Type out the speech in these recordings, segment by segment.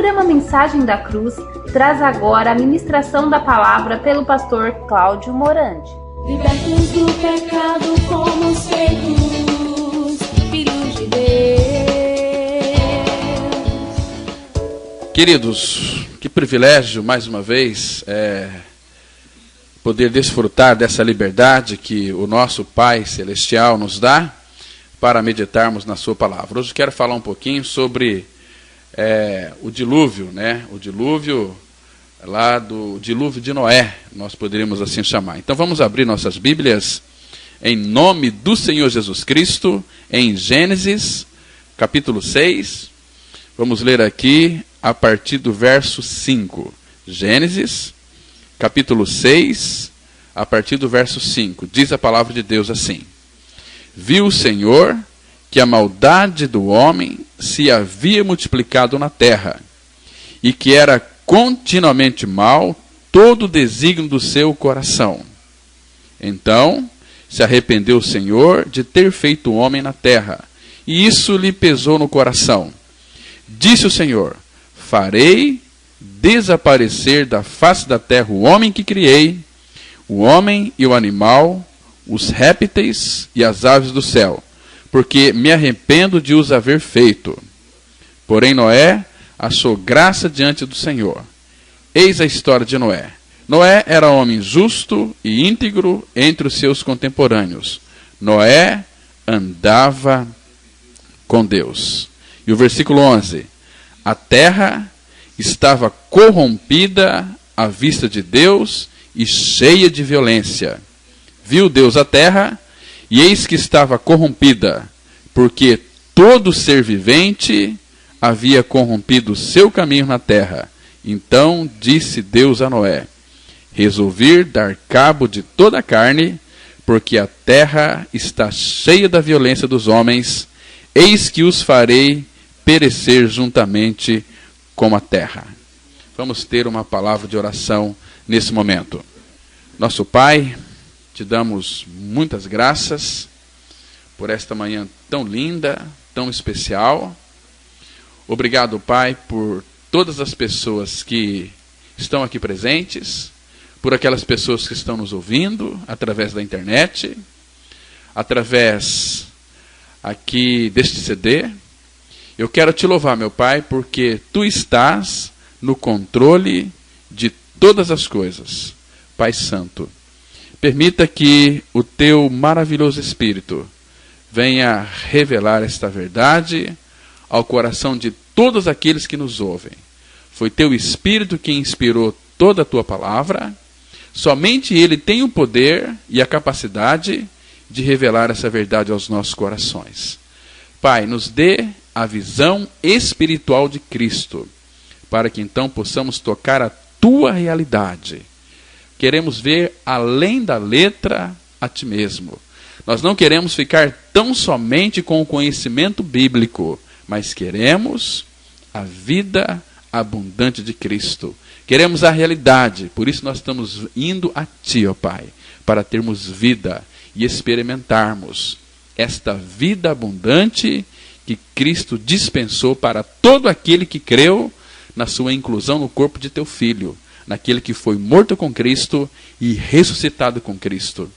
programa Mensagem da Cruz traz agora a ministração da palavra pelo pastor Cláudio Morandi. Libertos do pecado, fomos feitos filhos de Deus. Queridos, que privilégio mais uma vez poder desfrutar dessa liberdade que o nosso Pai Celestial nos dá para meditarmos na sua palavra. Hoje eu quero falar um pouquinho sobre o dilúvio, né? O dilúvio lá do dilúvio de Noé, nós poderíamos assim chamar. Então vamos abrir nossas Bíblias em nome do Senhor Jesus Cristo, em Gênesis, capítulo 6. Vamos ler aqui a partir do verso 5. Gênesis, capítulo 6, a partir do verso 5. Diz a palavra de Deus assim: Viu o Senhor que a maldade do homem se havia multiplicado na terra, e que era continuamente mal todo o desígnio do seu coração. Então se arrependeu o Senhor de ter feito o homem na terra, e isso lhe pesou no coração. Disse o Senhor: farei desaparecer da face da terra o homem que criei, o homem e o animal, os répteis e as aves do céu, porque me arrependo de os haver feito. Porém Noé achou graça diante do Senhor. Eis a história de Noé. Noé era homem justo e íntegro entre os seus contemporâneos. Noé andava com Deus. E o versículo 11. A terra estava corrompida à vista de Deus e cheia de violência. Viu Deus a terra, e eis que estava corrompida, porque todo ser vivente havia corrompido o seu caminho na terra. Então disse Deus a Noé: resolvi dar cabo de toda a carne, porque a terra está cheia da violência dos homens, eis que os farei perecer juntamente com a terra. Vamos ter uma palavra de oração nesse momento. Nosso Pai, te damos muitas graças por esta manhã tão linda, tão especial. Obrigado, Pai, por todas as pessoas que estão aqui presentes, por aquelas pessoas que estão nos ouvindo através da internet, através aqui deste CD. Eu quero te louvar, meu Pai, porque Tu estás no controle de todas as coisas. Pai Santo, permita que o Teu maravilhoso Espírito venha revelar esta verdade ao coração de todos aqueles que nos ouvem. Foi Teu Espírito que inspirou toda a Tua palavra. Somente Ele tem o poder e a capacidade de revelar essa verdade aos nossos corações. Pai, nos dê a visão espiritual de Cristo, para que então possamos tocar a Tua realidade. Queremos ver além da letra a Ti mesmo. Nós não queremos ficar tão somente com o conhecimento bíblico, mas queremos a vida abundante de Cristo. Queremos a realidade, por isso nós estamos indo a Ti, ó Pai, para termos vida e experimentarmos esta vida abundante que Cristo dispensou para todo aquele que creu na sua inclusão no corpo de Teu Filho, naquele que foi morto com Cristo e ressuscitado com Cristo.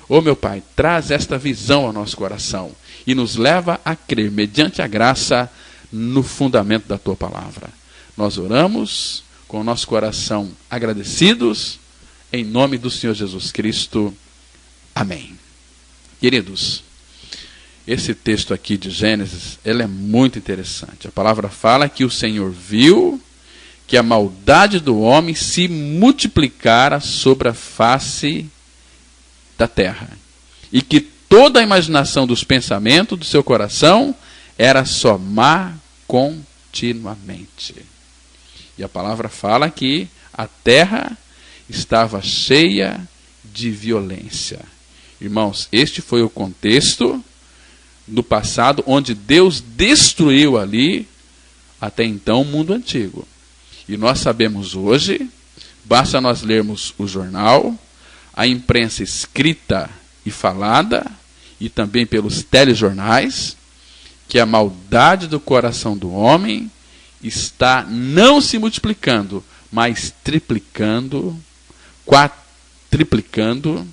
Ô meu Pai, traz esta visão ao nosso coração e nos leva a crer, mediante a graça, no fundamento da Tua palavra. Nós oramos com o nosso coração agradecidos, em nome do Senhor Jesus Cristo. Amém. Queridos, esse texto aqui de Gênesis, ele é muito interessante. A palavra fala que o Senhor viu que a maldade do homem se multiplicara sobre a face da terra, e que toda a imaginação dos pensamentos do seu coração era só má continuamente. E a palavra fala que a terra estava cheia de violência. Irmãos, este foi o contexto do passado, onde Deus destruiu ali, até então, o mundo antigo. E nós sabemos hoje, basta nós lermos o jornal, a imprensa escrita e falada, e também pelos telejornais, que a maldade do coração do homem está não se multiplicando, mas triplicando, quadriplicando.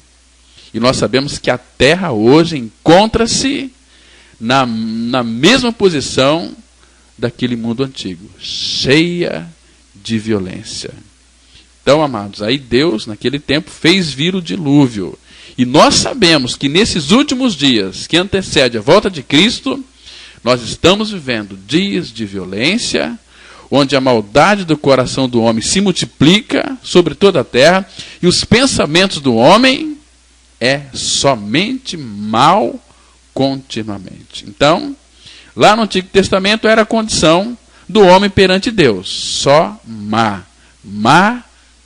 E nós sabemos que a terra hoje encontra-se na mesma posição daquele mundo antigo, cheia de violência. Então, amados, aí Deus, naquele tempo, fez vir o dilúvio. E nós sabemos que nesses últimos dias, que antecede a volta de Cristo, nós estamos vivendo dias de violência, onde a maldade do coração do homem se multiplica sobre toda a terra, e os pensamentos do homem é somente mal continuamente. Então, lá no Antigo Testamento era a condição do homem perante Deus, só má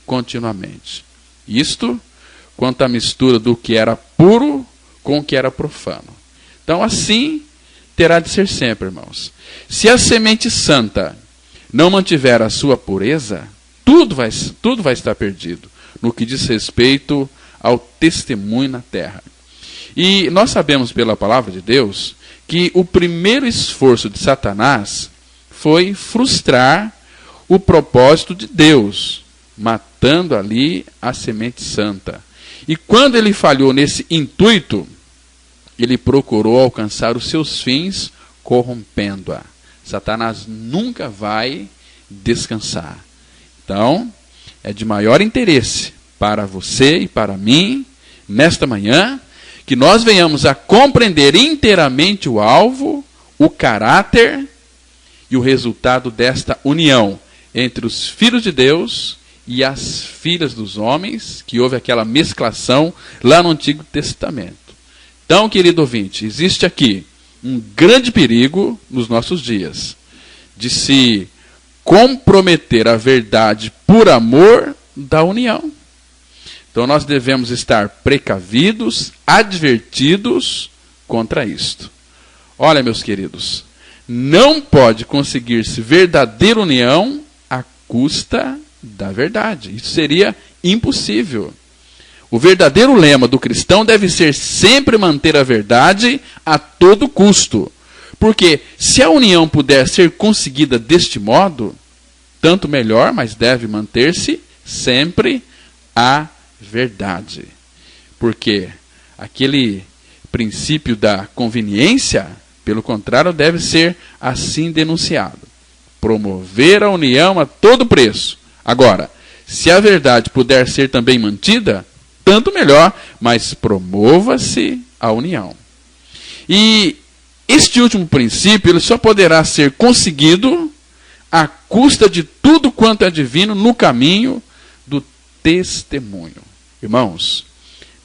continuamente. Isto quanto à mistura do que era puro com o que era profano. Então, assim terá de ser sempre, irmãos. Se a semente santa não mantiver a sua pureza, tudo vai estar perdido no que diz respeito ao testemunho na terra. E nós sabemos pela palavra de Deus que o primeiro esforço de Satanás foi frustrar o propósito de Deus, matando ali a semente santa. E quando ele falhou nesse intuito, ele procurou alcançar os seus fins corrompendo-a. Satanás nunca vai descansar. Então, é de maior interesse para você e para mim, nesta manhã, que nós venhamos a compreender inteiramente o alvo, o caráter e o resultado desta união entre os filhos de Deus e as filhas dos homens, que houve aquela mesclação lá no Antigo Testamento. Então, querido ouvinte, existe aqui um grande perigo nos nossos dias de se comprometer a verdade por amor da união. Então nós devemos estar precavidos, advertidos contra isto. Olha, meus queridos, não pode conseguir-se verdadeira união à custa da verdade. Isso seria impossível. O verdadeiro lema do cristão deve ser sempre manter a verdade a todo custo. Porque se a união puder ser conseguida deste modo, tanto melhor, mas deve manter-se sempre a verdade. Porque aquele princípio da conveniência, pelo contrário, deve ser assim denunciado. Promover a união a todo preço. Agora, se a verdade puder ser também mantida, tanto melhor, mas promova-se a união. E este último princípio ele só poderá ser conseguido à custa de tudo quanto é divino no caminho do testemunho. Irmãos,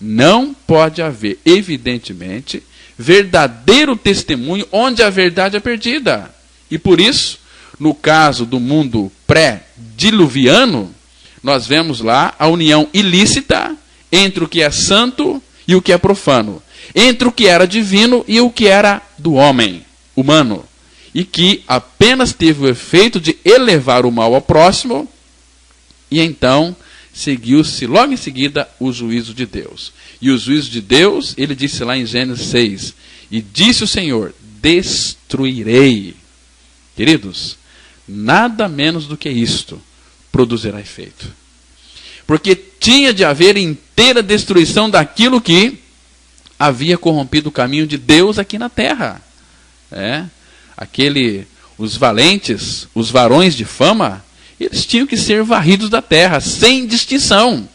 não pode haver, evidentemente, verdadeiro testemunho onde a verdade é perdida. E por isso, no caso do mundo pré-diluviano, nós vemos lá a união ilícita entre o que é santo e o que é profano, entre o que era divino e o que era do homem, humano, e que apenas teve o efeito de elevar o mal ao próximo, e então seguiu-se logo em seguida o juízo de Deus. E o juízo de Deus, ele disse lá em Gênesis 6, e disse o Senhor, destruirei. Queridos, nada menos do que isto produzirá efeito. Porque tinha de haver inteira destruição daquilo que havia corrompido o caminho de Deus aqui na terra. Os valentes, os varões de fama, eles tinham que ser varridos da terra, sem distinção.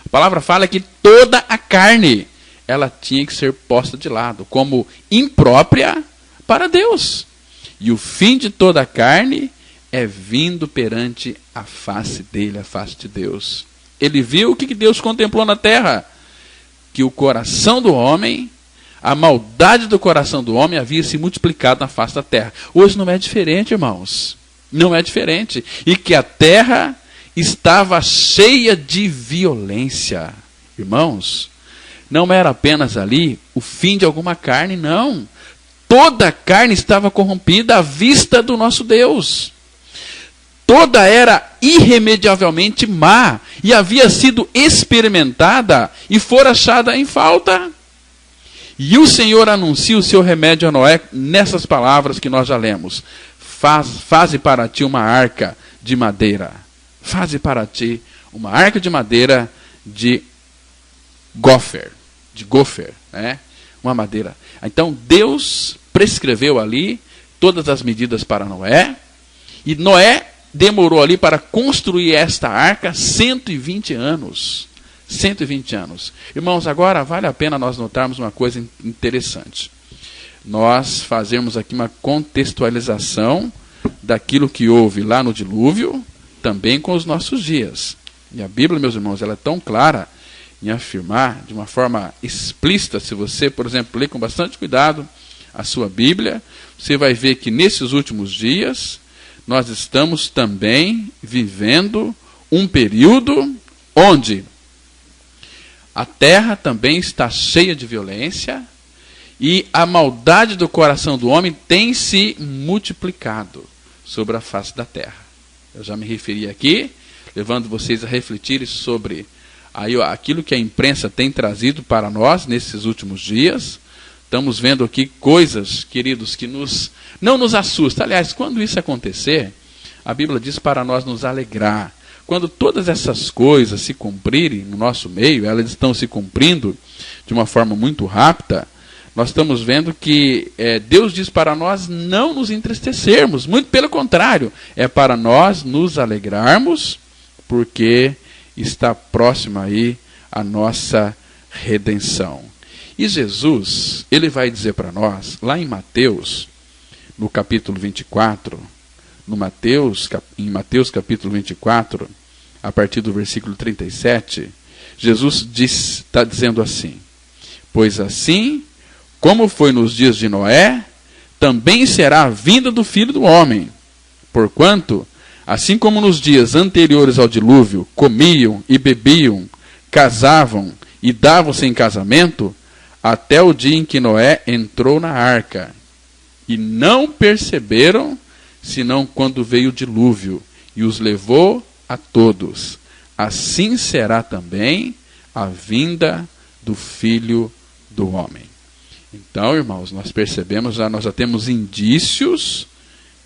A palavra fala que toda a carne, ela tinha que ser posta de lado, como imprópria para Deus. E o fim de toda a carne é vindo perante a face dele, a face de Deus. Ele viu o que Deus contemplou na terra, que o coração do homem, a maldade do coração do homem havia se multiplicado na face da terra. Hoje não é diferente, irmãos. Não é diferente. E que a terra estava cheia de violência. Irmãos, não era apenas ali o fim de alguma carne, não. Toda a carne estava corrompida à vista do nosso Deus. Toda era irremediavelmente má e havia sido experimentada e fora achada em falta. E o Senhor anuncia o seu remédio a Noé nessas palavras que nós já lemos. faze para ti uma arca de madeira. Faze para ti uma arca de madeira de gofer, né? Uma madeira. Então Deus prescreveu ali todas as medidas para Noé, e Noé demorou ali para construir esta arca 120 anos. 120 anos. Irmãos, agora vale a pena nós notarmos uma coisa interessante. Nós fazemos aqui uma contextualização daquilo que houve lá no dilúvio, também com os nossos dias. E a Bíblia, meus irmãos, ela é tão clara em afirmar de uma forma explícita. Se você, por exemplo, ler com bastante cuidado a sua Bíblia, você vai ver que nesses últimos dias nós estamos também vivendo um período onde a terra também está cheia de violência e a maldade do coração do homem tem se multiplicado sobre a face da terra. Eu já me referi aqui, levando vocês a refletirem sobre aquilo que a imprensa tem trazido para nós nesses últimos dias. Estamos vendo aqui coisas, queridos, que não nos assustam. Aliás, quando isso acontecer, a Bíblia diz para nós nos alegrar. Quando todas essas coisas se cumprirem no nosso meio, elas estão se cumprindo de uma forma muito rápida, nós estamos vendo que Deus diz para nós não nos entristecermos. Muito pelo contrário, é para nós nos alegrarmos, porque está próxima aí a nossa redenção. E Jesus, ele vai dizer para nós, lá em Mateus, no capítulo 24, em Mateus capítulo 24, a partir do versículo 37, Jesus está dizendo assim: pois assim, como foi nos dias de Noé, também será a vinda do Filho do Homem. Porquanto, assim como nos dias anteriores ao dilúvio, comiam e bebiam, casavam e davam-se em casamento, até o dia em que Noé entrou na arca, e não perceberam, senão quando veio o dilúvio, e os levou a todos. Assim será também a vinda do Filho do Homem. Então, irmãos, nós percebemos, nós já temos indícios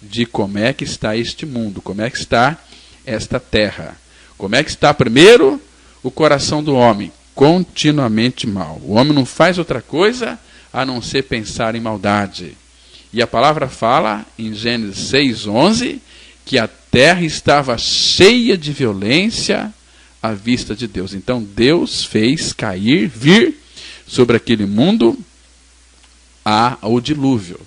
de como é que está este mundo, como é que está esta terra. Como é que está, primeiro, o coração do homem? Continuamente mal. O homem não faz outra coisa a não ser pensar em maldade. E a palavra fala, em Gênesis 6:11, que a terra estava cheia de violência à vista de Deus. Então Deus fez vir sobre aquele mundo o dilúvio.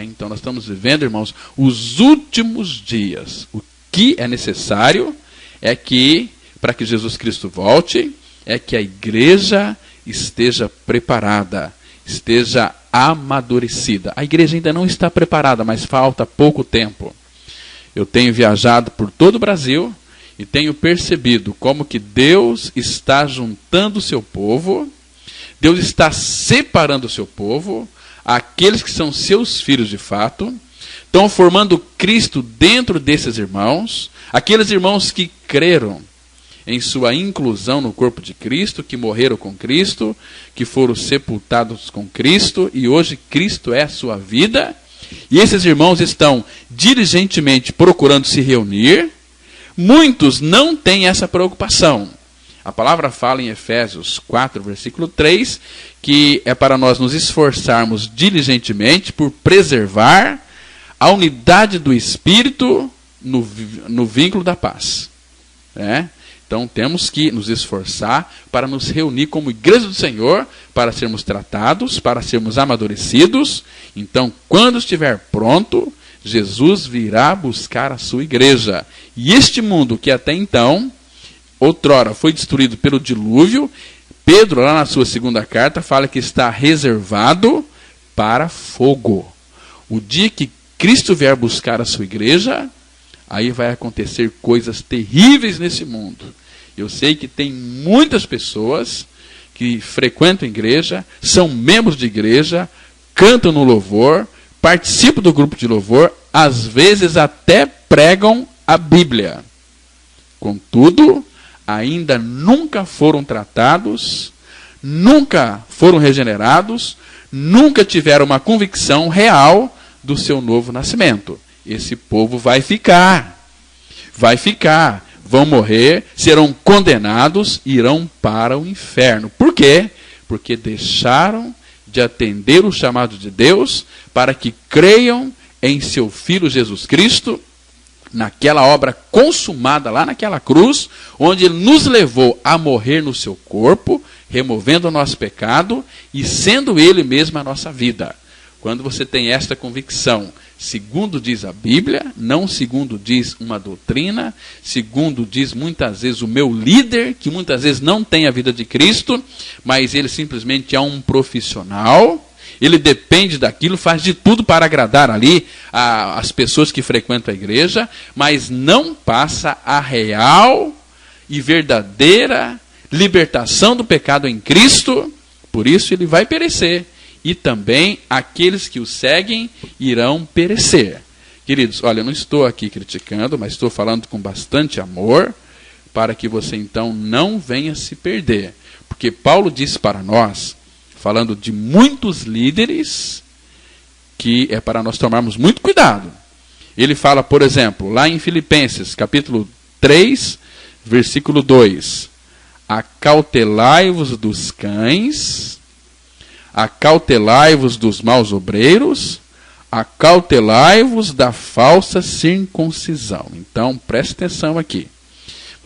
Então nós estamos vivendo, irmãos, os últimos dias. O que é necessário é que, para que Jesus Cristo volte, é que a igreja esteja preparada, esteja amadurecida. A igreja ainda não está preparada, mas falta pouco tempo. Eu tenho viajado por todo o Brasil e tenho percebido como que Deus está juntando o seu povo, Deus está separando o seu povo, aqueles que são seus filhos de fato, estão formando Cristo dentro desses irmãos, aqueles irmãos que creram em sua inclusão no corpo de Cristo, que morreram com Cristo, que foram sepultados com Cristo, e hoje Cristo é a sua vida, e esses irmãos estão diligentemente procurando se reunir. Muitos não têm essa preocupação. A palavra fala em Efésios 4, versículo 3, que é para nós nos esforçarmos diligentemente por preservar a unidade do Espírito no vínculo da paz. Então temos que nos esforçar para nos reunir como igreja do Senhor, para sermos tratados, para sermos amadurecidos. Então, quando estiver pronto, Jesus virá buscar a sua igreja. E este mundo que até então, outrora, foi destruído pelo dilúvio, Pedro, lá na sua segunda carta, fala que está reservado para fogo. O dia que Cristo vier buscar a sua igreja, aí vai acontecer coisas terríveis nesse mundo. Eu sei que tem muitas pessoas que frequentam a igreja, são membros de igreja, cantam no louvor, participam do grupo de louvor, às vezes até pregam a Bíblia. Contudo, ainda nunca foram tratados, nunca foram regenerados, nunca tiveram uma convicção real do seu novo nascimento. esse povo vai ficar. Vai ficar. Vão morrer, serão condenados, irão para o inferno. Por quê? Porque deixaram de atender o chamado de Deus para que creiam em seu Filho Jesus Cristo, naquela obra consumada lá naquela cruz, onde Ele nos levou a morrer no seu corpo, removendo o nosso pecado e sendo Ele mesmo a nossa vida. Quando você tem esta convicção, segundo diz a Bíblia, não segundo diz uma doutrina, segundo diz muitas vezes o meu líder, que muitas vezes não tem a vida de Cristo, mas ele simplesmente é um profissional, ele depende daquilo, faz de tudo para agradar ali as pessoas que frequentam a igreja, mas não passa a real e verdadeira libertação do pecado em Cristo, por isso ele vai perecer. E também aqueles que o seguem irão perecer. Queridos, olha, eu não estou aqui criticando, mas estou falando com bastante amor, para que você então não venha se perder. Porque Paulo disse para nós, falando de muitos líderes, que é para nós tomarmos muito cuidado. Ele fala, por exemplo, lá em Filipenses, capítulo 3, versículo 2. Acautelai-vos dos cães, acautelai-vos dos maus obreiros, acautelai-vos da falsa circuncisão. Então, preste atenção aqui.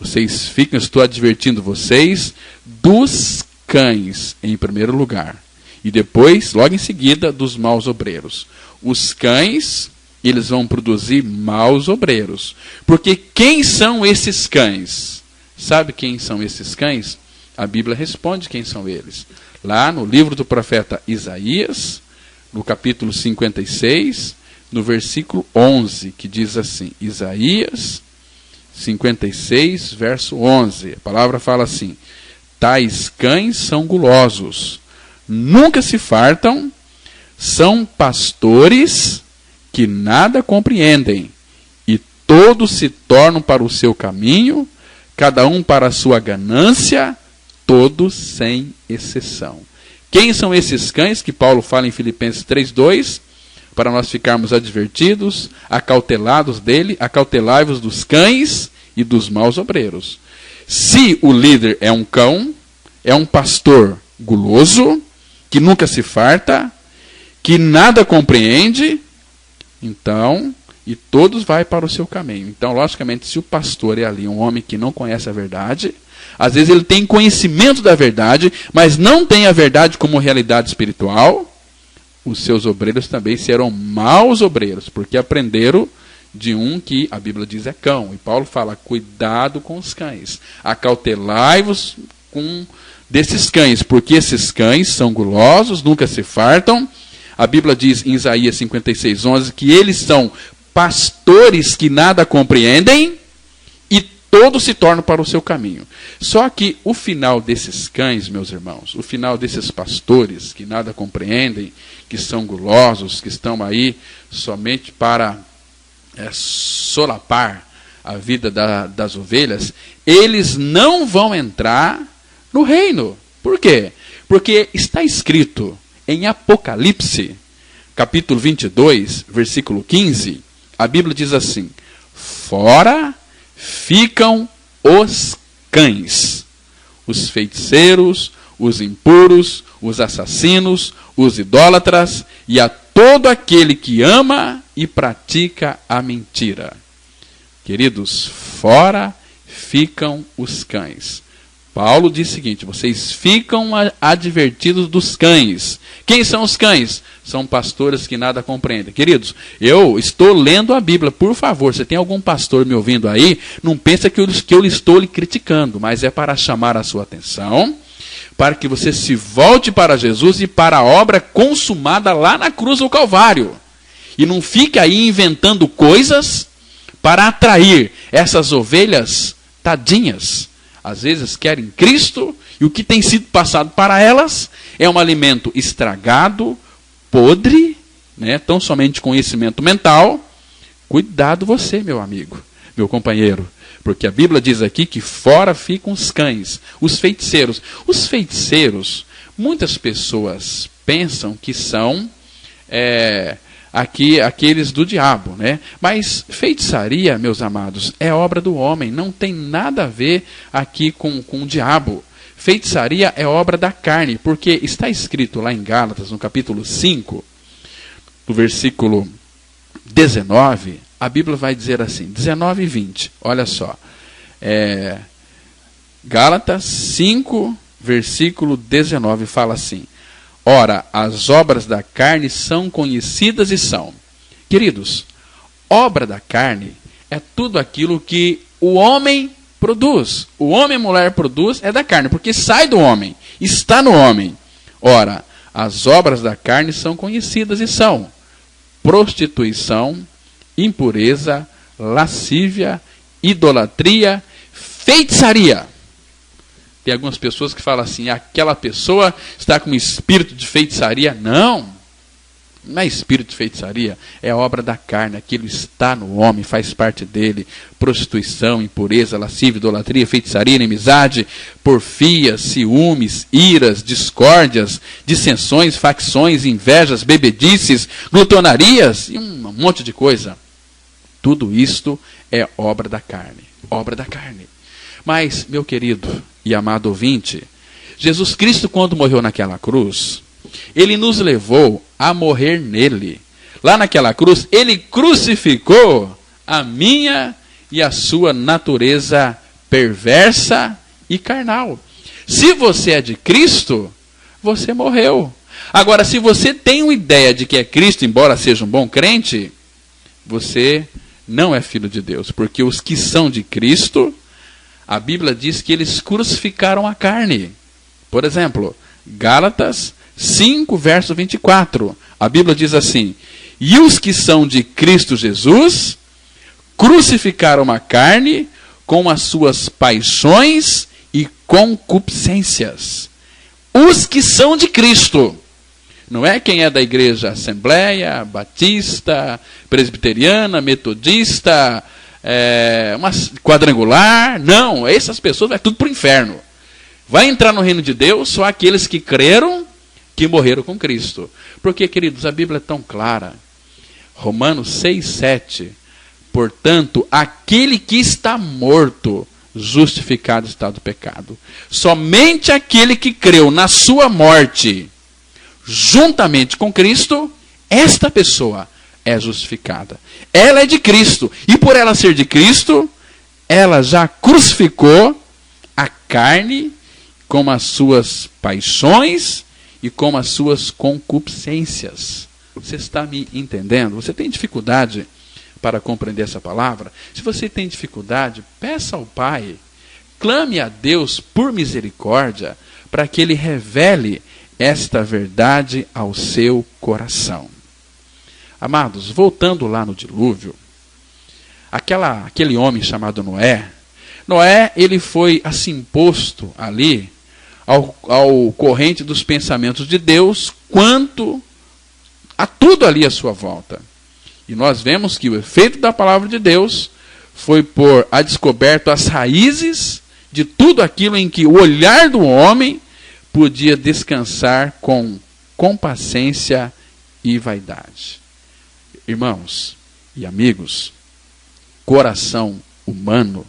Vocês ficam, estou advertindo vocês, dos cães, em primeiro lugar. E depois, logo em seguida, dos maus obreiros. Os cães, eles vão produzir maus obreiros. Porque quem são esses cães? Sabe quem são esses cães? A Bíblia responde quem são eles. Lá no livro do profeta Isaías, no capítulo 56, no versículo 11, que diz assim, Isaías 56, verso 11, a palavra fala assim, tais cães são gulosos, nunca se fartam, são pastores que nada compreendem, e todos se tornam para o seu caminho, cada um para a sua ganância, todos sem exceção. Quem são esses cães que Paulo fala em Filipenses 3:2? Para nós ficarmos advertidos, acautelados dele, acautelai-vos dos cães e dos maus obreiros. Se o líder é um cão, é um pastor guloso, que nunca se farta, que nada compreende, então, e todos vai para o seu caminho. Então, logicamente, se o pastor é ali um homem que não conhece a verdade, às vezes ele tem conhecimento da verdade, mas não tem a verdade como realidade espiritual, os seus obreiros também serão maus obreiros, porque aprenderam de um que a Bíblia diz é cão. E Paulo fala, cuidado com os cães. Acautelai-vos desses cães, porque esses cães são gulosos, nunca se fartam. A Bíblia diz em Isaías 56:11 que eles são pastores que nada compreendem, todos se tornam para o seu caminho. Só que o final desses cães, meus irmãos, o final desses pastores que nada compreendem, que são gulosos, que estão aí somente para solapar a vida das ovelhas, eles não vão entrar no reino. Por quê? Porque está escrito em Apocalipse, capítulo 22, versículo 15, a Bíblia diz assim, fora ficam os cães, os feiticeiros, os impuros, os assassinos, os idólatras e a todo aquele que ama e pratica a mentira. Queridos, fora ficam os cães. Paulo diz o seguinte, vocês ficam advertidos dos cães. Quem são os cães? São pastores que nada compreendem. Queridos, eu estou lendo a Bíblia, por favor, se tem algum pastor me ouvindo aí, não pensa que eu estou lhe criticando, mas é para chamar a sua atenção, para que você se volte para Jesus e para a obra consumada lá na cruz do Calvário. E não fique aí inventando coisas para atrair essas ovelhas tadinhas. Às vezes querem Cristo, e o que tem sido passado para elas é um alimento estragado, podre, né? Tão somente conhecimento mental. Cuidado você, meu amigo, meu companheiro, porque a Bíblia diz aqui que fora ficam os cães, os feiticeiros. Os feiticeiros, muitas pessoas pensam que são aqui aqueles do diabo, né? Mas feitiçaria, meus amados, é obra do homem, não tem nada a ver aqui com o diabo. Feitiçaria é obra da carne, porque está escrito lá em Gálatas, no capítulo 5, no versículo 19, a Bíblia vai dizer assim, 19 e 20, olha só. Gálatas 5, versículo 19, fala assim: ora, as obras da carne são conhecidas e são. Queridos, obra da carne é tudo aquilo que o homem produz. O homem e a mulher produz é da carne, porque sai do homem, está no homem. Ora, as obras da carne são conhecidas e são prostituição, impureza, lascívia, idolatria, feitiçaria. Tem algumas pessoas que falam assim, aquela pessoa está com um espírito de feitiçaria. Não é espírito de feitiçaria, é obra da carne, aquilo está no homem, faz parte dele. Prostituição, impureza, lascívia, idolatria, feitiçaria, inimizade, porfias, ciúmes, iras, discórdias, dissensões, facções, invejas, bebedices, glutonarias e um monte de coisa. Tudo isto é obra da carne, obra da carne. Mas, meu querido e amado ouvinte, Jesus Cristo, quando morreu naquela cruz, ele nos levou a morrer nele. Lá naquela cruz, ele crucificou a minha e a sua natureza perversa e carnal. Se você é de Cristo, você morreu. Agora, se você tem uma ideia de que é Cristo, embora seja um bom crente, você não é filho de Deus. Porque os que são de Cristo, a Bíblia diz que eles crucificaram a carne. Por exemplo, Gálatas 5, verso 24. A Bíblia diz assim: e os que são de Cristo Jesus crucificaram a carne com as suas paixões e concupiscências. Os que são de Cristo. Não é quem é da igreja Assembleia, Batista, Presbiteriana, Metodista, uma quadrangular. Não, essas pessoas vai tudo para o inferno. Vai entrar no reino de Deus só aqueles que creram, que morreram com Cristo. Porque, queridos, a Bíblia é tão clara. Romanos 6, 7. Portanto, aquele que está morto, justificado está do pecado. Somente aquele que creu na sua morte, juntamente com Cristo, esta pessoa é justificada. Ela é de Cristo. E por ela ser de Cristo, ela já crucificou a carne com as suas paixões e com as suas concupiscências. Você está me entendendo? Você tem dificuldade para compreender essa palavra? Se você tem dificuldade, peça ao Pai, clame a Deus por misericórdia, para que Ele revele esta verdade ao seu coração. Amados, voltando lá no dilúvio, aquele homem chamado Noé, ele foi assim posto ali ao corrente dos pensamentos de Deus quanto a tudo ali à sua volta. E nós vemos que o efeito da palavra de Deus foi pôr a descoberto as raízes de tudo aquilo em que o olhar do homem podia descansar com complacência e vaidade. Irmãos e amigos, coração humano,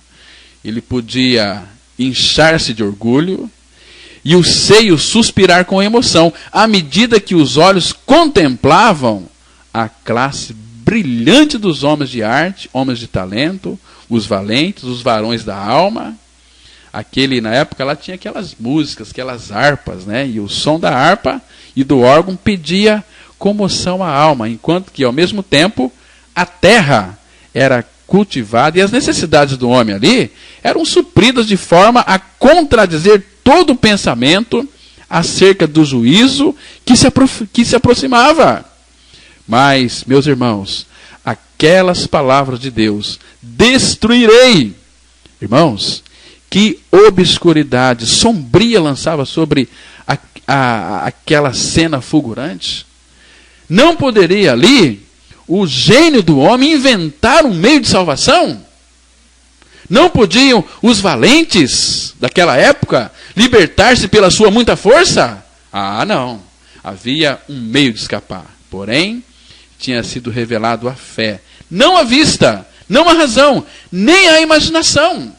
ele podia inchar-se de orgulho e o seio suspirar com emoção, à medida que os olhos contemplavam a classe brilhante dos homens de arte, homens de talento, os valentes, os varões da alma. Na época, ela tinha aquelas músicas, aquelas harpas, né? E o som da harpa e do órgão pedia comoção à alma, enquanto que, ao mesmo tempo, a terra era cultivada e as necessidades do homem ali eram supridas de forma a contradizer todo o pensamento acerca do juízo que se aproximava. Mas, meus irmãos, aquelas palavras de Deus, destruirei. Irmãos, que obscuridade sombria lançava sobre aquela cena fulgurante. Não poderia ali o gênio do homem inventar um meio de salvação? Não podiam os valentes daquela época libertar-se pela sua muita força? Ah, não. Havia um meio de escapar. Porém, tinha sido revelado a fé. Não a vista, não a razão, nem a imaginação.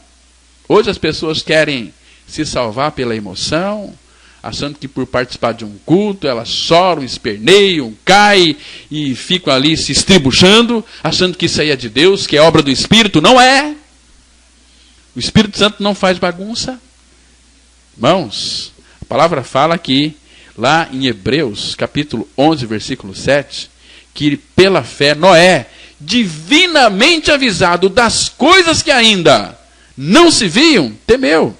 Hoje as pessoas querem se salvar pela emoção, achando que por participar de um culto, elas choram, esperneiam, caem e ficam ali se estribuchando, achando que isso aí é de Deus, que é obra do Espírito. Não é. O Espírito Santo não faz bagunça. Irmãos, a palavra fala aqui, lá em Hebreus, capítulo 11, versículo 7, que pela fé Noé, divinamente avisado das coisas que ainda não se viam, temeu.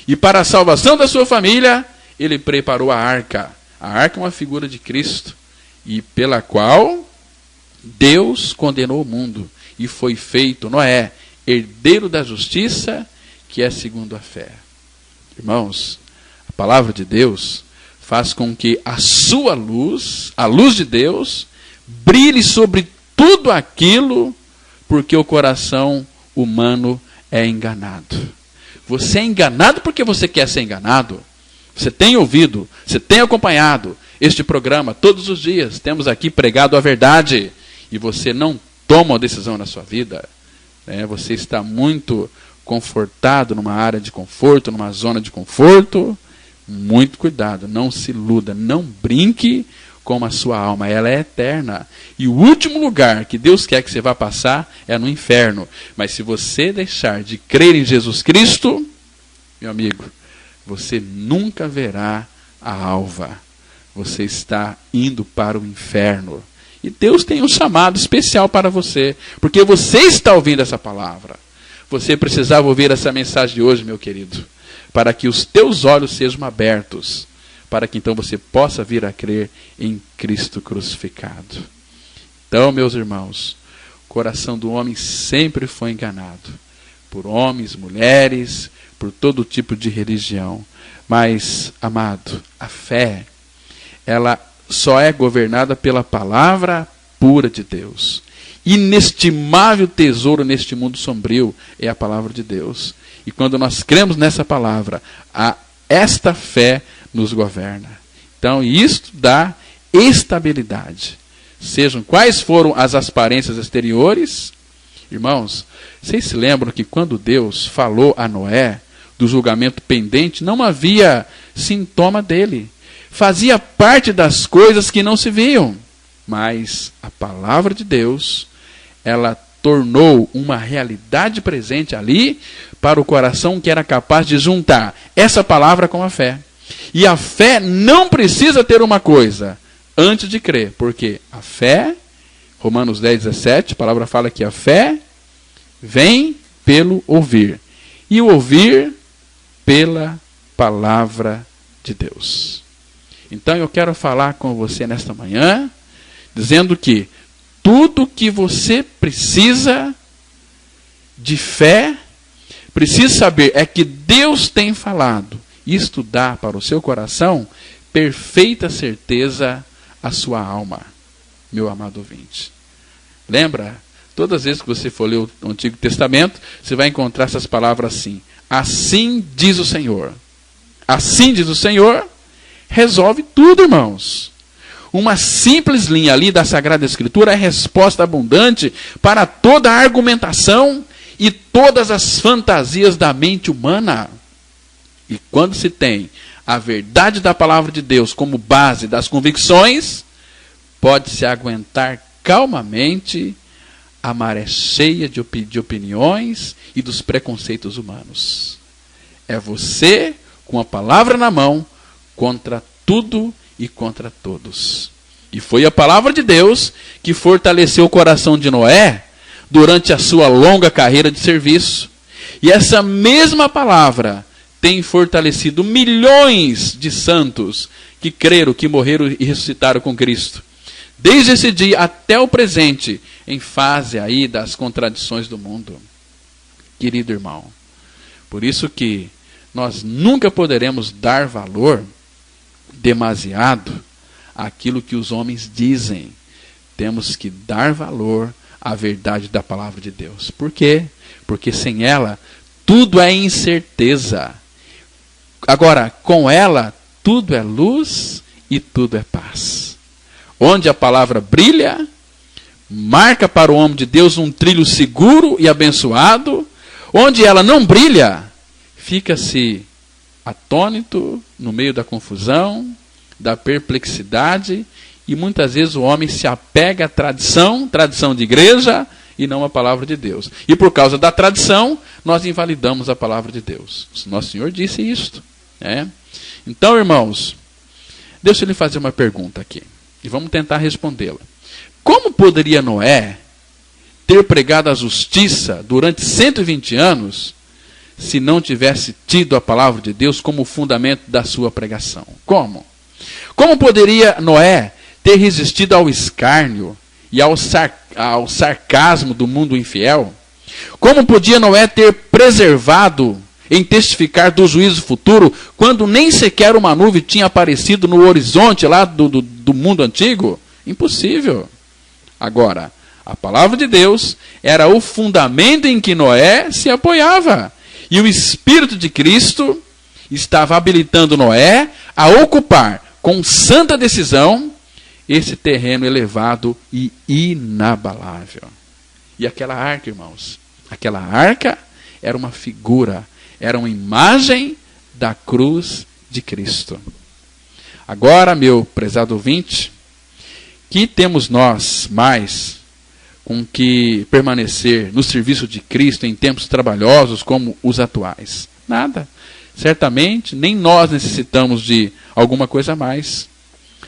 E para a salvação da sua família, ele preparou a arca. A arca é uma figura de Cristo, e pela qual Deus condenou o mundo, e foi feito Noé, herdeiro da justiça, que é segundo a fé. Irmãos, a palavra de Deus faz com que a sua luz, a luz de Deus, brilhe sobre tudo aquilo, porque o coração humano é enganado. Você é enganado porque você quer ser enganado. Você tem ouvido, você tem acompanhado este programa todos os dias. Temos aqui pregado a verdade. E você não toma uma decisão na sua vida. Você está muito confortado numa área de conforto, numa zona de conforto. Muito cuidado, não se iluda, não brinque com a sua alma. Ela é eterna. E o último lugar que Deus quer que você vá passar é no inferno. Mas se você deixar de crer em Jesus Cristo, meu amigo, você nunca verá a alva. Você está indo para o inferno. E Deus tem um chamado especial para você, porque você está ouvindo essa palavra. Você precisava ouvir essa mensagem de hoje, meu querido, para que os teus olhos sejam abertos, para que então você possa vir a crer em Cristo crucificado. Então, meus irmãos, o coração do homem sempre foi enganado, por homens, mulheres, por todo tipo de religião. Mas, amado, a fé, ela só é governada pela palavra pura de Deus. Inestimável tesouro neste mundo sombrio é a palavra de Deus. E quando nós cremos nessa palavra, esta fé nos governa. Então, isto dá estabilidade. Sejam quais foram as aparências exteriores, irmãos, vocês se lembram que quando Deus falou a Noé do julgamento pendente, não havia sintoma dele. Fazia parte das coisas que não se viam. Mas a palavra de Deus, ela tornou uma realidade presente ali para o coração que era capaz de juntar essa palavra com a fé. E a fé não precisa ter uma coisa antes de crer, porque a fé, Romanos 10, 17, a palavra fala que a fé vem pelo ouvir, e o ouvir pela palavra de Deus. Então eu quero falar com você nesta manhã, dizendo que tudo que você precisa de fé, precisa saber é que Deus tem falado. Isto dá para o seu coração perfeita certeza à sua alma, meu amado ouvinte. Lembra? Todas as vezes que você for ler o Antigo Testamento, você vai encontrar essas palavras assim. Assim diz o Senhor. Assim diz o Senhor, resolve tudo, irmãos. Uma simples linha ali da Sagrada Escritura é resposta abundante para toda a argumentação e todas as fantasias da mente humana. E quando se tem a verdade da palavra de Deus como base das convicções, pode-se aguentar calmamente a maré cheia de opiniões e dos preconceitos humanos. É você, com a palavra na mão, contra tudo e contra todos. E foi a palavra de Deus que fortaleceu o coração de Noé durante a sua longa carreira de serviço. E essa mesma palavra tem fortalecido milhões de santos que creram, que morreram e ressuscitaram com Cristo. Desde esse dia até o presente, em fase aí das contradições do mundo. Querido irmão, por isso que nós nunca poderemos dar valor demasiado àquilo que os homens dizem. Temos que dar valor à verdade da palavra de Deus. Por quê? Porque sem ela, tudo é incerteza. Agora, com ela, tudo é luz e tudo é paz. Onde a palavra brilha, marca para o homem de Deus um trilho seguro e abençoado. Onde ela não brilha, fica-se atônito no meio da confusão, da perplexidade, e muitas vezes o homem se apega à tradição de igreja, e não à palavra de Deus. E por causa da tradição, nós invalidamos a palavra de Deus. Nosso Senhor disse isto. Então, irmãos, deixa eu lhe fazer uma pergunta aqui, e vamos tentar respondê-la. Como poderia Noé ter pregado a justiça durante 120 anos se não tivesse tido a palavra de Deus como fundamento da sua pregação? Como? Como poderia Noé ter resistido ao escárnio e ao sarcasmo do mundo infiel? Como podia Noé ter preservado em testificar do juízo futuro quando nem sequer uma nuvem tinha aparecido no horizonte lá do mundo antigo? Impossível. Agora, a palavra de Deus era o fundamento em que Noé se apoiava. E o Espírito de Cristo estava habilitando Noé a ocupar com santa decisão esse terreno elevado e inabalável. E aquela arca, irmãos, aquela arca era uma figura, era uma imagem da cruz de Cristo. Agora, meu prezado ouvinte, que temos nós mais com que permanecer no serviço de Cristo em tempos trabalhosos como os atuais? Nada. Certamente, nem nós necessitamos de alguma coisa a mais.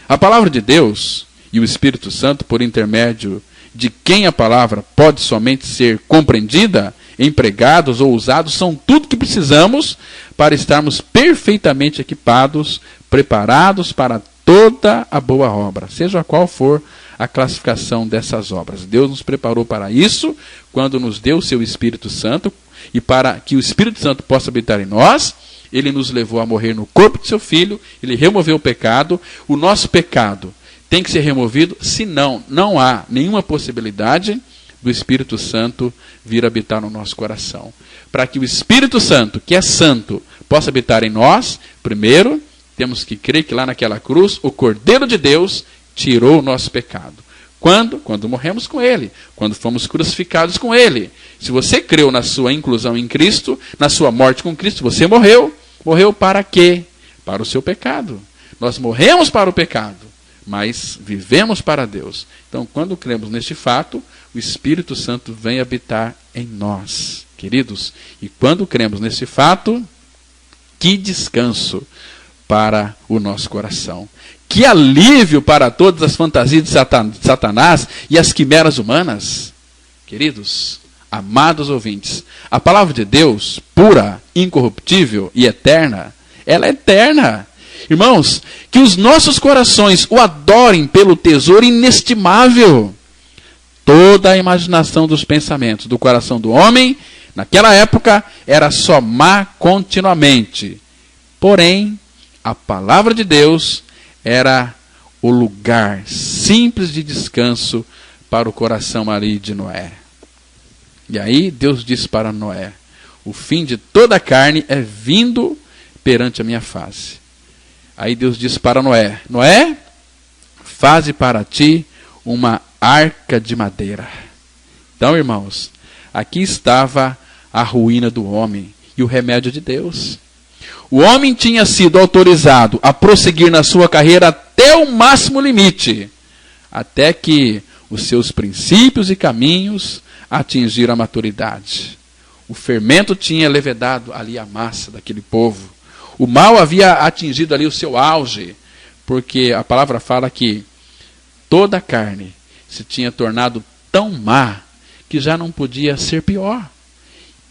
A palavra de Deus e o Espírito Santo, por intermédio de quem a palavra pode somente ser compreendida, empregados ou usados, são tudo que precisamos para estarmos perfeitamente equipados, preparados para toda a boa obra, seja qual for a classificação dessas obras. Deus nos preparou para isso quando nos deu o seu Espírito Santo, e para que o Espírito Santo possa habitar em nós, ele nos levou a morrer no corpo de seu Filho, ele removeu o pecado. O nosso pecado tem que ser removido, senão não há nenhuma possibilidade do Espírito Santo vir habitar no nosso coração. Para que o Espírito Santo, que é santo, possa habitar em nós, primeiro, temos que crer que lá naquela cruz, o Cordeiro de Deus tirou o nosso pecado. Quando? Quando morremos com Ele, quando fomos crucificados com Ele. Se você creu na sua inclusão em Cristo, na sua morte com Cristo, você morreu. Morreu para quê? Para o seu pecado. Nós morremos para o pecado, mas vivemos para Deus. Então, quando cremos neste fato, o Espírito Santo vem habitar em nós, queridos. E quando cremos nesse fato, que descanso para o nosso coração. Que alívio para todas as fantasias de Satanás e as quimeras humanas. Queridos, amados ouvintes, a palavra de Deus, pura, incorruptível e eterna, ela é eterna. Irmãos, que os nossos corações o adorem pelo tesouro inestimável. Toda a imaginação dos pensamentos do coração do homem, naquela época, era só má continuamente. Porém, a palavra de Deus era o lugar simples de descanso para o coração ali de Noé. E aí Deus disse para Noé: o fim de toda a carne é vindo perante a minha face. Aí Deus disse para Noé: Noé, faze para ti uma arca de madeira. Então, irmãos, aqui estava a ruína do homem e o remédio de Deus. O homem tinha sido autorizado a prosseguir na sua carreira até o máximo limite, até que os seus princípios e caminhos atingiram a maturidade. O fermento tinha levedado ali a massa daquele povo. O mal havia atingido ali o seu auge, porque a palavra fala que toda a carne se tinha tornado tão má que já não podia ser pior.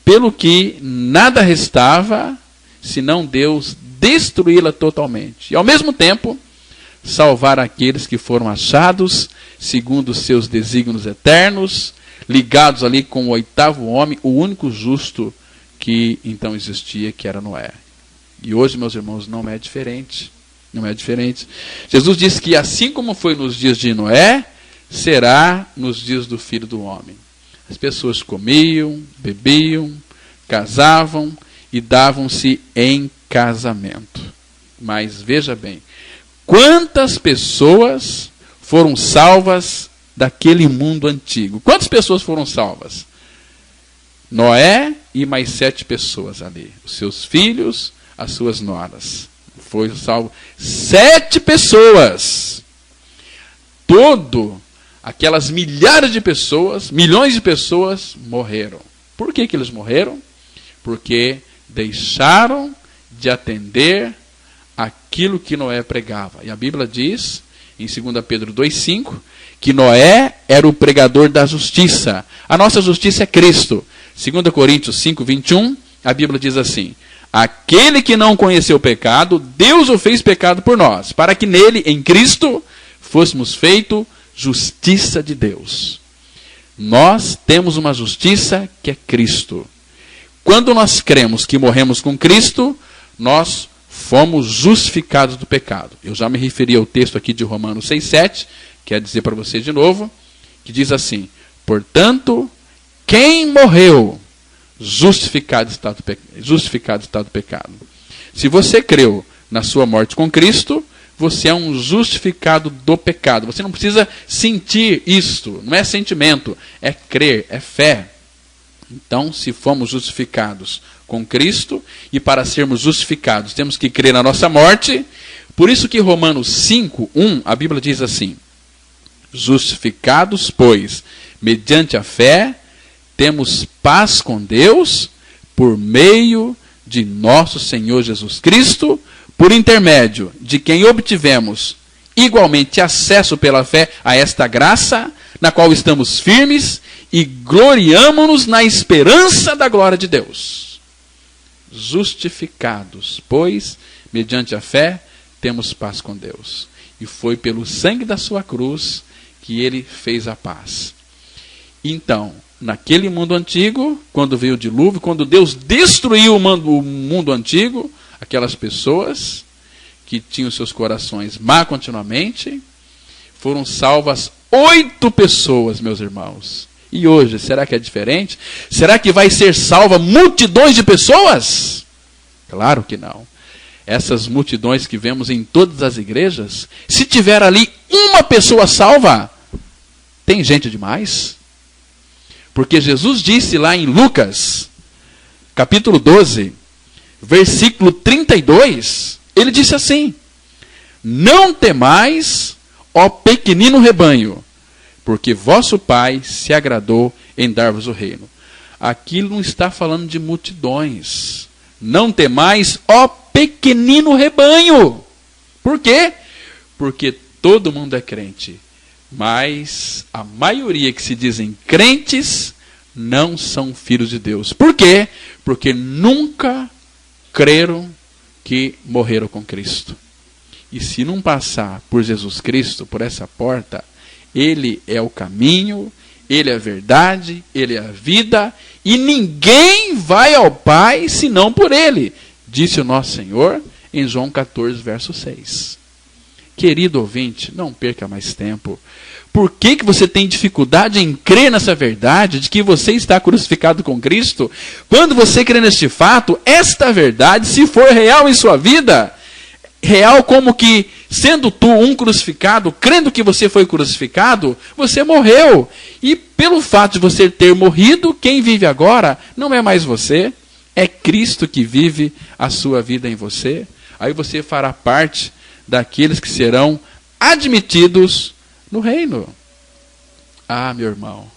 Pelo que nada restava senão Deus destruí-la totalmente. E ao mesmo tempo, salvar aqueles que foram achados segundo os seus desígnios eternos, ligados ali com o oitavo homem, o único justo que então existia, que era Noé. E hoje, meus irmãos, não é diferente. Não é diferente. Jesus disse que assim como foi nos dias de Noé, será nos dias do Filho do Homem. As pessoas comiam, bebiam, casavam e davam-se em casamento. Mas veja bem, quantas pessoas foram salvas daquele mundo antigo. Quantas pessoas foram salvas? Noé e mais 7 pessoas ali. Os seus filhos, as suas noras. Foi salvo 7 pessoas. Aquelas milhares de pessoas, milhões de pessoas morreram. Por que eles morreram? Porque deixaram de atender aquilo que Noé pregava. E a Bíblia diz, em 2 Pedro 2,5, que Noé era o pregador da justiça. A nossa justiça é Cristo. 2 Coríntios 5,21, a Bíblia diz assim: aquele que não conheceu o pecado, Deus o fez pecado por nós, para que nele, em Cristo, fôssemos feitos justiça de Deus. Nós temos uma justiça que é Cristo. Quando nós cremos que morremos com Cristo, nós fomos justificados do pecado. Eu já me referi ao texto aqui de Romanos 6,7, quero dizer para você de novo, que diz assim: portanto, quem morreu, justificado está do pecado. Se você creu na sua morte com Cristo, você é um justificado do pecado. Você não precisa sentir isto, não é sentimento, é crer, é fé. Então, se fomos justificados com Cristo, e para sermos justificados temos que crer na nossa morte, por isso que Romanos 5,1, a Bíblia diz assim: justificados, pois, mediante a fé, temos paz com Deus, por meio de nosso Senhor Jesus Cristo, por intermédio de quem obtivemos igualmente acesso pela fé a esta graça, na qual estamos firmes e gloriamo-nos na esperança da glória de Deus. Justificados, pois, mediante a fé, temos paz com Deus. E foi pelo sangue da sua cruz que ele fez a paz. Então, naquele mundo antigo, quando veio o dilúvio, quando Deus destruiu o mundo antigo, aquelas pessoas que tinham seus corações má continuamente, foram salvas 8 pessoas, meus irmãos. E hoje, será que é diferente? Será que vai ser salva multidões de pessoas? Claro que não. Essas multidões que vemos em todas as igrejas, se tiver ali uma pessoa salva, tem gente demais. Porque Jesus disse lá em Lucas, capítulo 12, versículo 32, ele disse assim: não temais, ó pequenino rebanho, porque vosso Pai se agradou em dar-vos o reino. Aqui não está falando de multidões. Não temais, ó pequenino rebanho. Por quê? Porque todo mundo é crente. Mas a maioria que se dizem crentes não são filhos de Deus. Por quê? Porque nunca creram que morreram com Cristo. E se não passar por Jesus Cristo, por essa porta, Ele é o caminho, Ele é a verdade, Ele é a vida, e ninguém vai ao Pai senão por Ele, disse o nosso Senhor em João 14, verso 6. Querido ouvinte, não perca mais tempo. Por que você tem dificuldade em crer nessa verdade de que você está crucificado com Cristo? Quando você crê neste fato, esta verdade, se for real em sua vida, real como que, sendo tu um crucificado, crendo que você foi crucificado, você morreu. E pelo fato de você ter morrido, quem vive agora não é mais você, é Cristo que vive a sua vida em você. Aí você fará parte daqueles que serão admitidos no reino. Ah, meu irmão,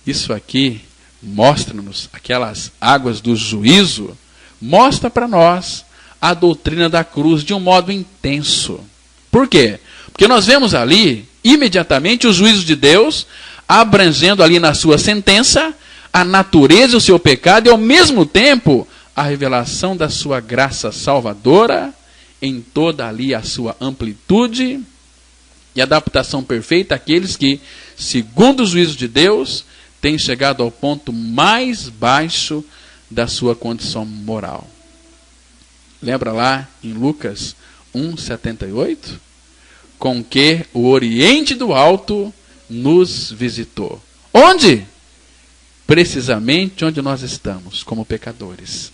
isso aqui mostra-nos, aquelas águas do juízo, mostra para nós a doutrina da cruz de um modo intenso. Por quê? Porque nós vemos ali, imediatamente, o juízo de Deus, abrangendo ali na sua sentença, a natureza e o seu pecado, e ao mesmo tempo, a revelação da sua graça salvadora, em toda ali a sua amplitude, e adaptação perfeita àqueles que, segundo o juízo de Deus, têm chegado ao ponto mais baixo da sua condição moral. Lembra lá em Lucas 1,78? Com que o Oriente do Alto nos visitou. Onde? Precisamente onde nós estamos, como pecadores.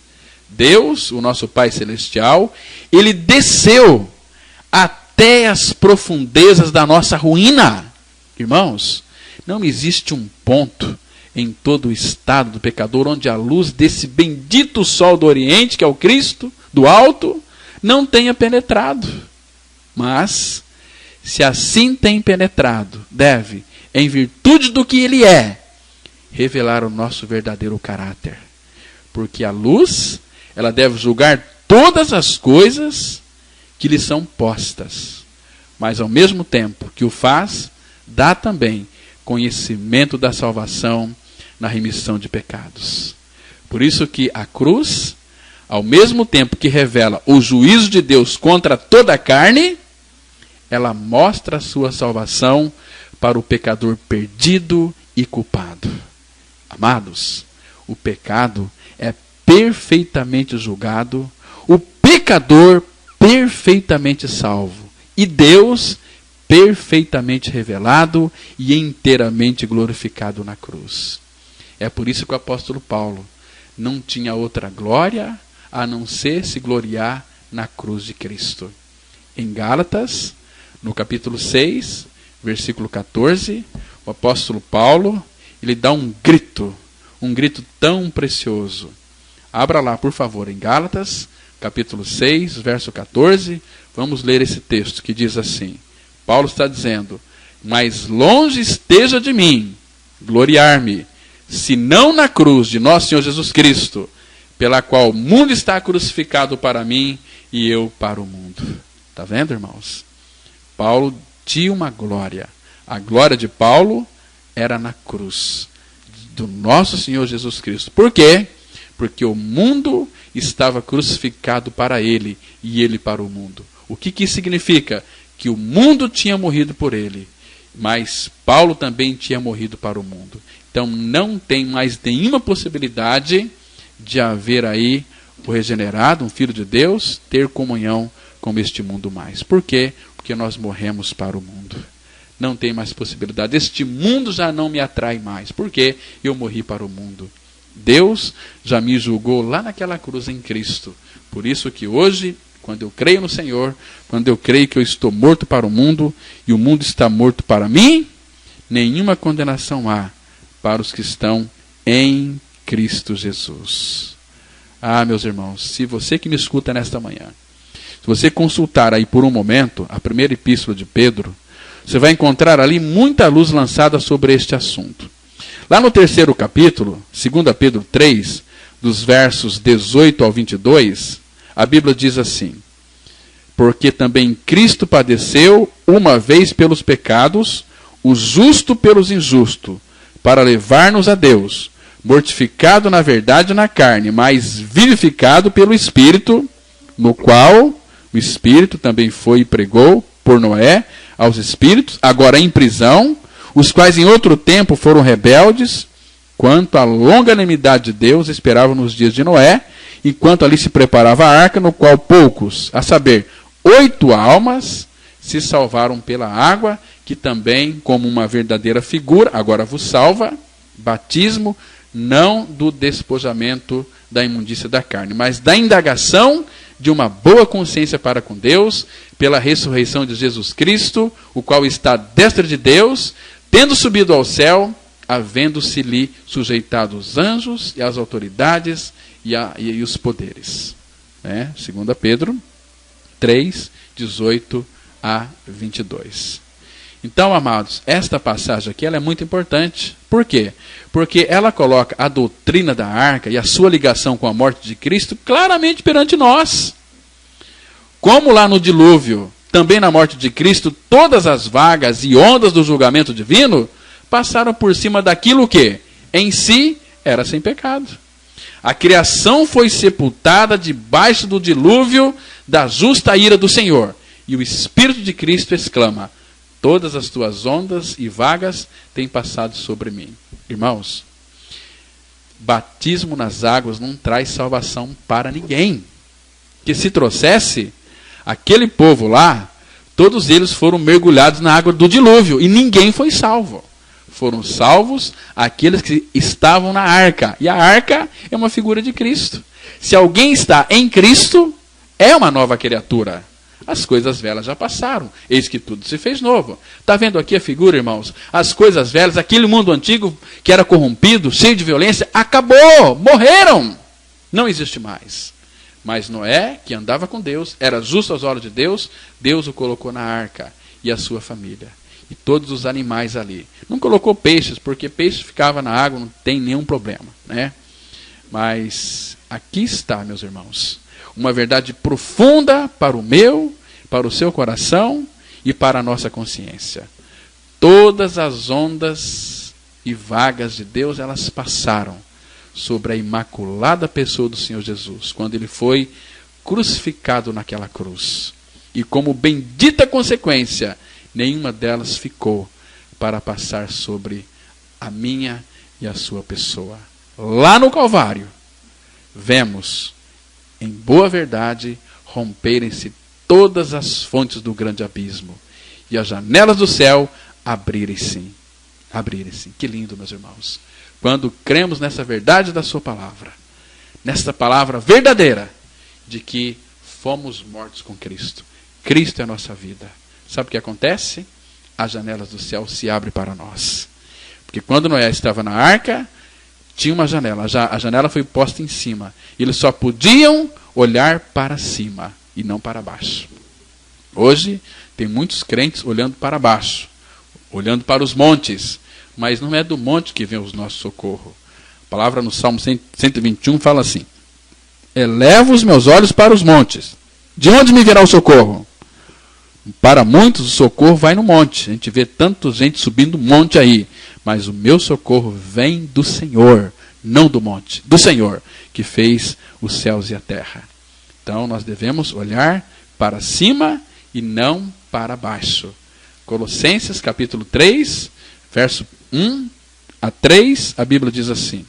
Deus, o nosso Pai Celestial, Ele desceu até as profundezas da nossa ruína. Irmãos, não existe um ponto em todo o estado do pecador onde a luz desse bendito sol do Oriente, que é o Cristo, do alto, não tenha penetrado. Mas, se assim tem penetrado, deve, em virtude do que ele é, revelar o nosso verdadeiro caráter. Porque a luz, ela deve julgar todas as coisas que lhe são postas. Mas, ao mesmo tempo que o faz, dá também conhecimento da salvação na remissão de pecados. Por isso que a cruz, ao mesmo tempo que revela o juízo de Deus contra toda a carne, ela mostra a sua salvação para o pecador perdido e culpado. Amados, o pecado é perfeitamente julgado, o pecador perfeitamente salvo, e Deus perfeitamente revelado e inteiramente glorificado na cruz. É por isso que o apóstolo Paulo não tinha outra glória a não ser se gloriar na cruz de Cristo. Em Gálatas, no capítulo 6, versículo 14, o apóstolo Paulo, ele dá um grito tão precioso. Abra lá, por favor, em Gálatas, capítulo 6, verso 14, vamos ler esse texto que diz assim. Paulo está dizendo: mas longe esteja de mim gloriar-me, senão na cruz de nosso Senhor Jesus Cristo, pela qual o mundo está crucificado para mim e eu para o mundo. Está vendo, irmãos? Paulo tinha uma glória. A glória de Paulo era na cruz do nosso Senhor Jesus Cristo. Por quê? Porque o mundo estava crucificado para ele e ele para o mundo. O que isso significa? Que o mundo tinha morrido por ele, mas Paulo também tinha morrido para o mundo. Então não tem mais nenhuma possibilidade de haver aí o regenerado, um filho de Deus, ter comunhão com este mundo mais. Por quê? Porque nós morremos para o mundo. Não tem mais possibilidade. Este mundo já não me atrai mais. Por quê? Eu morri para o mundo. Deus já me julgou lá naquela cruz em Cristo. Por isso que hoje, quando eu creio no Senhor, quando eu creio que eu estou morto para o mundo e o mundo está morto para mim, nenhuma condenação há para os que estão em Cristo Jesus. Ah, meus irmãos, se você que me escuta nesta manhã, se você consultar aí por um momento a primeira epístola de Pedro, você vai encontrar ali muita luz lançada sobre este assunto. Lá no terceiro capítulo, 2 Pedro 3, dos versos 18 ao 22, a Bíblia diz assim: porque também Cristo padeceu uma vez pelos pecados, o justo pelos injustos, para levar-nos a Deus, mortificado na verdade na carne, mas vivificado pelo Espírito, no qual o Espírito também foi e pregou por Noé aos espíritos, agora em prisão, os quais em outro tempo foram rebeldes, quanto à longanimidade de Deus esperavam nos dias de Noé, enquanto ali se preparava a arca, no qual poucos, a saber, 8 almas, se salvaram pela água, que também, como uma verdadeira figura, agora vos salva, batismo, não do despojamento da imundícia da carne, mas da indagação de uma boa consciência para com Deus, pela ressurreição de Jesus Cristo, o qual está à destra de Deus, tendo subido ao céu, havendo-se-lhe sujeitado os anjos e as autoridades e os poderes. 2 Pedro 3, 18 a 22. Então, amados, esta passagem aqui ela é muito importante. Por quê? Porque ela coloca a doutrina da arca e a sua ligação com a morte de Cristo claramente perante nós. Como lá no dilúvio, também na morte de Cristo, todas as vagas e ondas do julgamento divino passaram por cima daquilo que, em si, era sem pecado. A criação foi sepultada debaixo do dilúvio da justa ira do Senhor. E o Espírito de Cristo exclama: todas as tuas ondas e vagas têm passado sobre mim. Irmãos, batismo nas águas não traz salvação para ninguém. Que se trouxesse, aquele povo lá, todos eles foram mergulhados na água do dilúvio e ninguém foi salvo. Foram salvos aqueles que estavam na arca. E a arca é uma figura de Cristo. Se alguém está em Cristo, é uma nova criatura. as coisas velhas já passaram, eis que tudo se fez novo. Está vendo aqui a figura, irmãos? As coisas velhas, aquele mundo antigo que era corrompido, cheio de violência, acabou, morreram, não existe mais. Mas Noé, que andava com Deus, era justo aos olhos de Deus, Deus o colocou na arca, e a sua família, e todos os animais ali. Não colocou peixes, porque peixe ficava na água, não tem nenhum problema, né? Mas aqui está, meus irmãos, uma verdade profunda para o meu, para o seu coração e para a nossa consciência. Todas as ondas e vagas de Deus, elas passaram sobre a imaculada pessoa do Senhor Jesus, quando ele foi crucificado naquela cruz. E como bendita consequência, nenhuma delas ficou para passar sobre a minha e a sua pessoa. Lá no Calvário, vemos, em boa verdade, romperem-se todas as fontes do grande abismo e as janelas do céu abrirem-se. Abrirem-se. Que lindo, meus irmãos. Quando cremos nessa verdade da sua palavra, nessa palavra verdadeira, de que fomos mortos com Cristo. Cristo é a nossa vida. Sabe o que acontece? As janelas do céu se abrem para nós. Porque quando Noé estava na arca, tinha uma janela. A janela foi posta em cima. Eles só podiam olhar para cima e não para baixo. Hoje, tem muitos crentes olhando para baixo, olhando para os montes. Mas não é do monte que vem o nosso socorro. A palavra no Salmo 121 fala assim: elevo os meus olhos para os montes. De onde me virá o socorro? Para muitos o socorro vai no monte. A gente vê tanta gente subindo monte aí. Mas o meu socorro vem do Senhor, não do monte. Do Senhor, que fez os céus e a terra. Então nós devemos olhar para cima e não para baixo. Colossenses capítulo 3, verso 1 a 3, a Bíblia diz assim: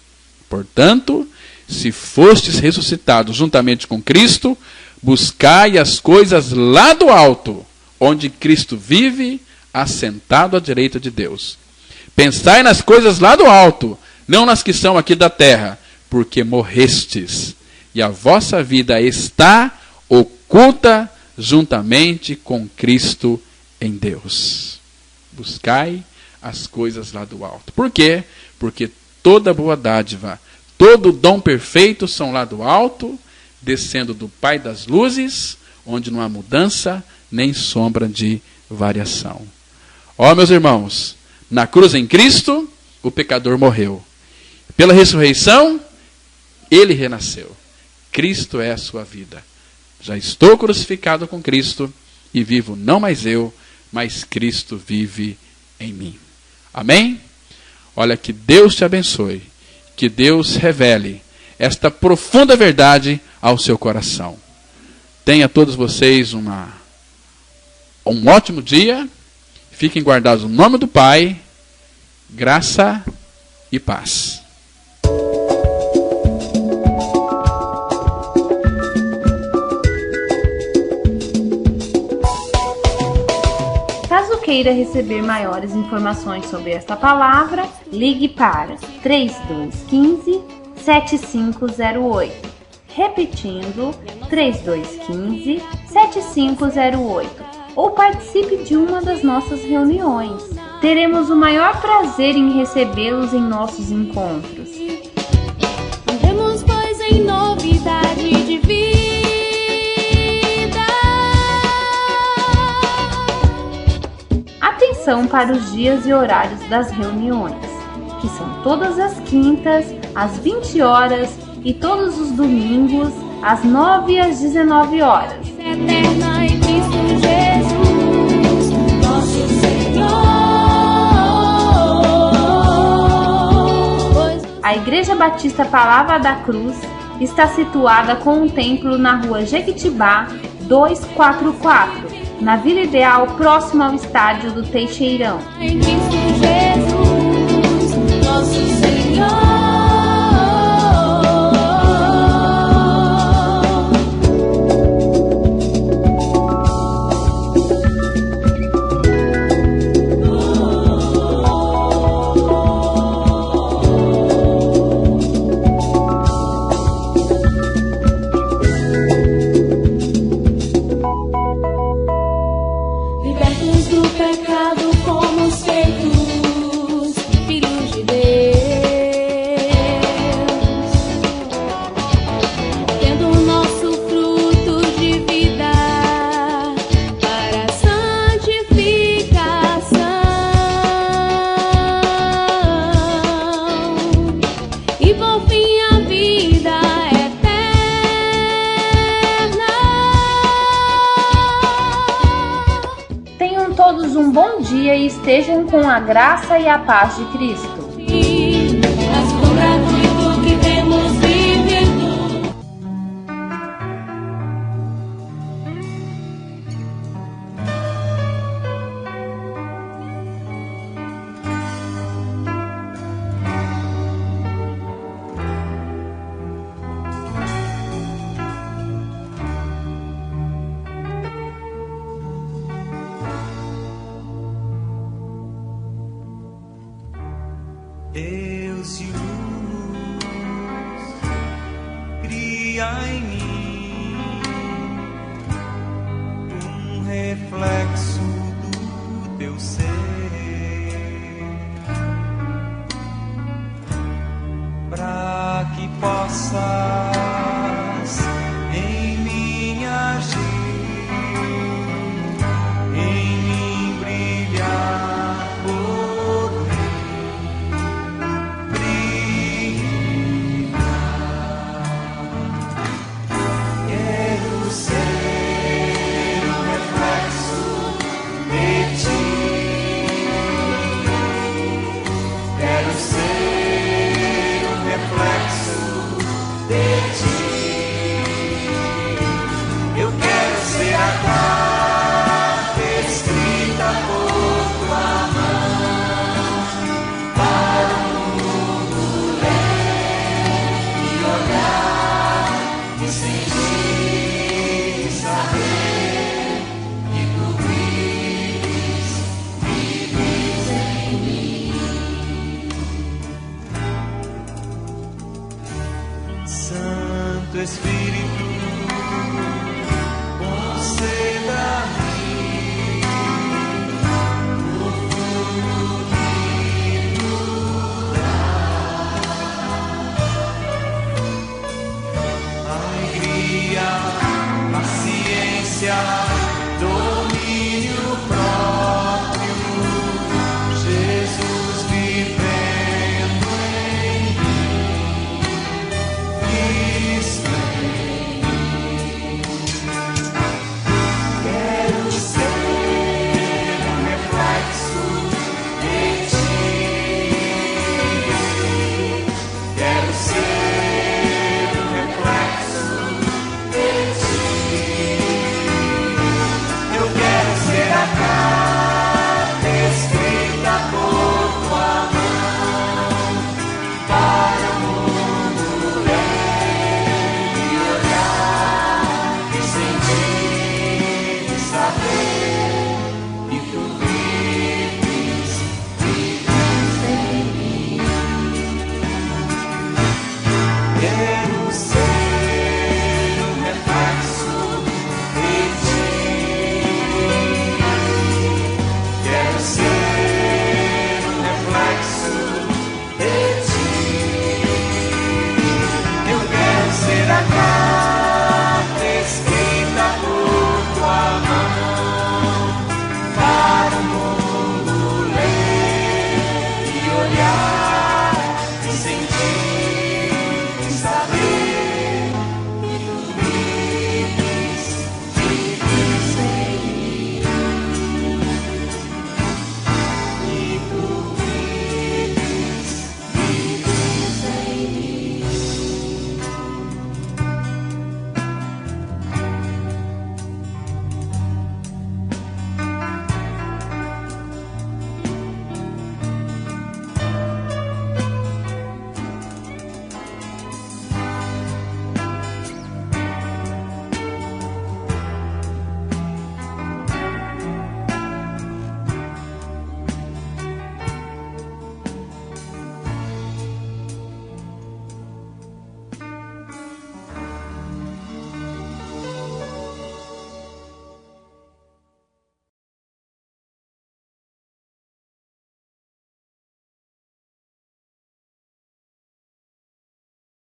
portanto, se fostes ressuscitados juntamente com Cristo, buscai as coisas lá do alto, onde Cristo vive, assentado à direita de Deus. Pensai nas coisas lá do alto, não nas que são aqui da terra, porque morrestes, e a vossa vida está oculta juntamente com Cristo em Deus. Buscai as coisas lá do alto. Por quê? Porque toda boa dádiva, todo dom perfeito são lá do alto, descendo do Pai das luzes, onde não há mudança, nem sombra de variação. Ó, meus irmãos, na cruz em Cristo, o pecador morreu. Pela ressurreição, ele renasceu. Cristo é a sua vida. Já estou crucificado com Cristo e vivo não mais eu, mas Cristo vive em mim. Amém? Olha, que Deus te abençoe, que Deus revele esta profunda verdade ao seu coração. Tenha todos vocês um ótimo dia. Fiquem guardados no nome do Pai, graça e paz. Caso queira receber maiores informações sobre esta palavra, ligue para 3215-7508. Repetindo, 3215-7508. Ou participe de uma das nossas reuniões. Teremos o maior prazer em recebê-los em nossos encontros. Andemos, pois, em novidade de vida. Atenção para os dias e horários das reuniões, que são todas as quintas, às 20 horas e todos os domingos, às 9 e às 19 horas. Eterna em Cristo Jesus, nosso Senhor. A Igreja Batista Palavra da Cruz está situada com um templo na rua Jequitibá 244, na Vila Ideal, próximo ao estádio do Teixeirão. Em Cristo Jesus, nosso Senhor. dia e estejam com a graça e a paz de Cristo. Mas com gratuito que temos vivido. Deus de luz, cria em mim um reflexo do teu ser, para que possas em mim agir, em mim brilhar por quero ser um reflexo de ti. Quero ser um reflexo de ti. Eu quero ser a carta escrita por tua mão, para o mundo ler e olhar e sentir, saber que tu vives em mim. Santo Espírito